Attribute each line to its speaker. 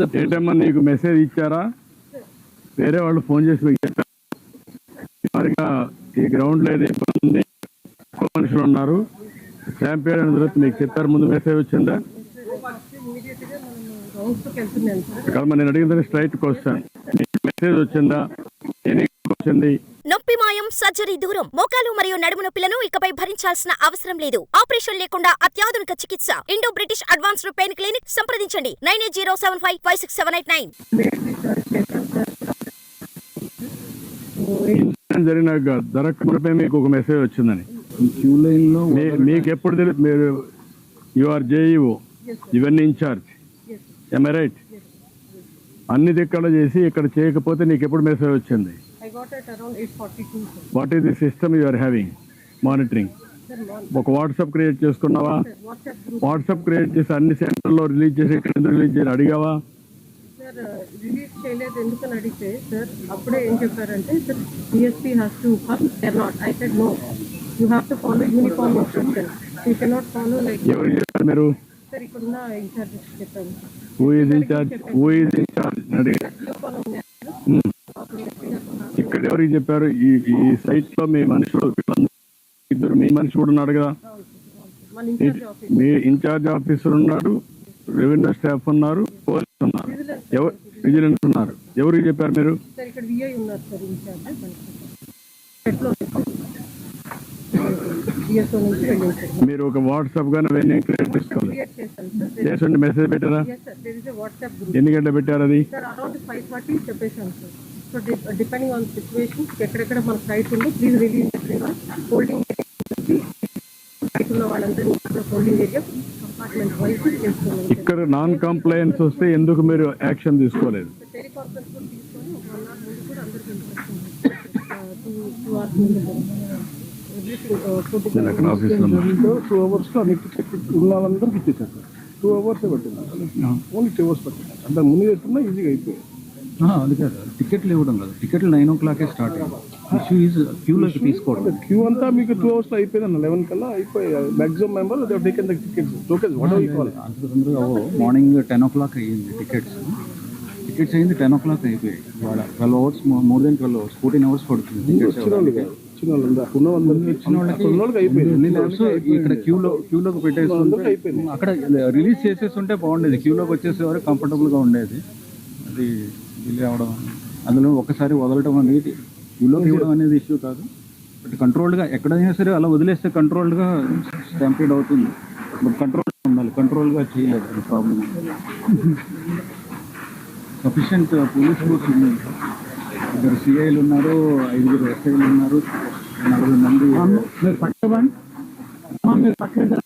Speaker 1: ఏంటమ్మా నీకు మెసేజ్ ఇచ్చారా? వేరే వాళ్ళు ఫోన్ చేసి మీకు చెప్పారు. ఈ గ్రౌండ్ లో ఇబ్బంది, మనుషులు ఉన్నారు, స్టాంపేడ్ అయిన తర్వాత మీకు చెప్పారు, ముందు మెసేజ్ వచ్చిందా? నేను అడిగిందని స్ట్రైట్ క్వశ్చన్, మెసేజ్ వచ్చిందా? వచ్చింది.
Speaker 2: నొప్పి మాయం, సర్జరీ దూరం. మోకాలు మరియు నడుము నొప్పులను ఇకపై భరించాల్సిన అవసరం లేదు. ఆపరేషన్ లేకుండా అత్యాధునిక చికిత్స. Indo British advanced pain clinic. సంప్రదించండి 9807556789.
Speaker 1: జరిగినాక దొరకకపోతే మీకు ఒక మెసేజ్ వచ్చిందని
Speaker 3: క్యూ లైన్ లో
Speaker 1: మీకు ఎప్పుడు తెలియదు? మీరు యూఆర్ జేఈఓ, ఇవన్నీ ఇన్ఛార్జ్, am I right? అన్ని దిక్కడ చేసి ఇక్కడ చేయకపోతే నీకు ఎప్పుడు మెసేజ్ వచ్చింది?
Speaker 4: I got it around 8:42.
Speaker 1: What is the system you are having monitoring? ఒక వాట్సాప్ క్రియేట్ చేసుకున్నావా? వాట్సాప్ క్రియేట్ చేసి అన్ని సెంటర్లో రిలీజ్ చేసి ఇక్కడ రిలీజ్ చేసి అడిగావా?
Speaker 4: సార్ రిలీజ్ చేయలేదు ఎందుకని అడిగితే సార్ అప్పుడే ఏం చెప్పారంటే sir DSP has to come, they are not. I said no, you have to follow uniform instructions, you cannot follow like.
Speaker 1: ఎవరు చెప్పారు మీరు?
Speaker 4: సార్ ఇక్కడున్న ఇన్ఛార్జ్ చెప్పాను.
Speaker 1: Who is incharge? Who is incharge అడిగారు. ఇక్కడ ఎవరికి చెప్పారు? ఈ సైట్ లో మీ మనుషులు ఇద్దరు, మీ మనిషి కూడా ఉన్నాడు కదా, మీ ఇన్ఛార్జ్ ఆఫీసర్ ఉన్నాడు, రెవెన్యూ స్టాఫ్ ఉన్నారు, పోలీసు ఉన్నారు, విజిలెన్స్ ఉన్నారు. ఎవరికి చెప్పారు మీరు?
Speaker 4: సార్ ఇక్కడ విఐ ఉన్నారు సార్ ఇన్ఛార్జ్.
Speaker 1: మీరు ఒక వాట్సాప్ గానే వెన్నీ క్రియేట్ చేసుకోవాలి. చేసండి, మెసేజ్ పెట్టారా? ఎన్ని గంటలు పెట్టారు అది?
Speaker 4: అరౌండ్ 5:40 చెప్పేసాను sir. So depending on situation ఎక్కడెక్కడ మన సైట్ ఉందో ప్లీజ్ రిలీజ్ హోల్డింగ్ ఉన్న వాళ్ళందరూ హోల్డింగ్ ఏరియా కంపార్ట్మెంట్ వైజ్ చేస్తున్నాం.
Speaker 1: ఇక్కడ నాన్ కంప్లైన్స్ వస్తే ఎందుకు మీరు యాక్షన్ తీసుకోలేదు?
Speaker 4: టెలికాన్ఫరెన్స్ కూడా తీసుకొని ఒక 1 hour ముందు కూడా అందరికీ ఇన్స్ట్రక్షన్ 2 hours ముందు
Speaker 3: 2 hours లో ఉన్న వాళ్ళందరికీ ఇచ్చేసారు సార్. 2 hours పట్టింది, ఓన్లీ 2 hours పట్టింది. అంత ముందు చేస్తున్నా ఈజీగా అయిపోయింది.
Speaker 5: అది కాదు, టికెట్లు ఇవ్వడం కాదు, టికెట్లు 9 o'clock స్టార్ట్ అయ్యింది. ఇష్యూ ఈజ్ క్యూలోకి తీసుకోవడం.
Speaker 3: క్యూ అంతా మీకు 2 hours లో అయిపోయింది అన్న, 11 కల్లా అయిపోయాయి. Maximum member taken the tickets, tokens what ever you call.
Speaker 5: అంత తొందరగా మార్నింగ్ 10 o'clock అయ్యింది టికెట్స్ అయింది, 10 o'clock అయిపోయాయి. ఇవాళ 12 hours, more than 12 hours, 14 hours పడుతుంది. ఇక్కడ క్యూలోకి పెట్టేసి అక్కడ రిలీజ్ చేసేసి ఉంటే బాగుండేది. క్యూలోకి వచ్చేసేవారు కంఫర్టబుల్ గా ఉండేది. అది డిలే అవడం, అందులో ఒకసారి వదలటం అనేది క్యూలోకి ఇవ్వడం అనేది ఇష్యూ కాదు. బట్ కంట్రోల్డ్గా ఎక్కడైనా సరే అలా వదిలేస్తే కంట్రోల్డ్గా స్టాంపీడ్ అవుతుంది. బట్ కంట్రోల్గా ఉండాలి, కంట్రోల్గా చేయలేదు, అది ప్రాబ్లం. సఫిషియంట్ పోలీస్ ఫోర్స్ ఉంది. 2 సిఐలు ఉన్నారు, 5 ఎస్ఐలు ఉన్నారు, 40 మంది.
Speaker 2: పట్టండి.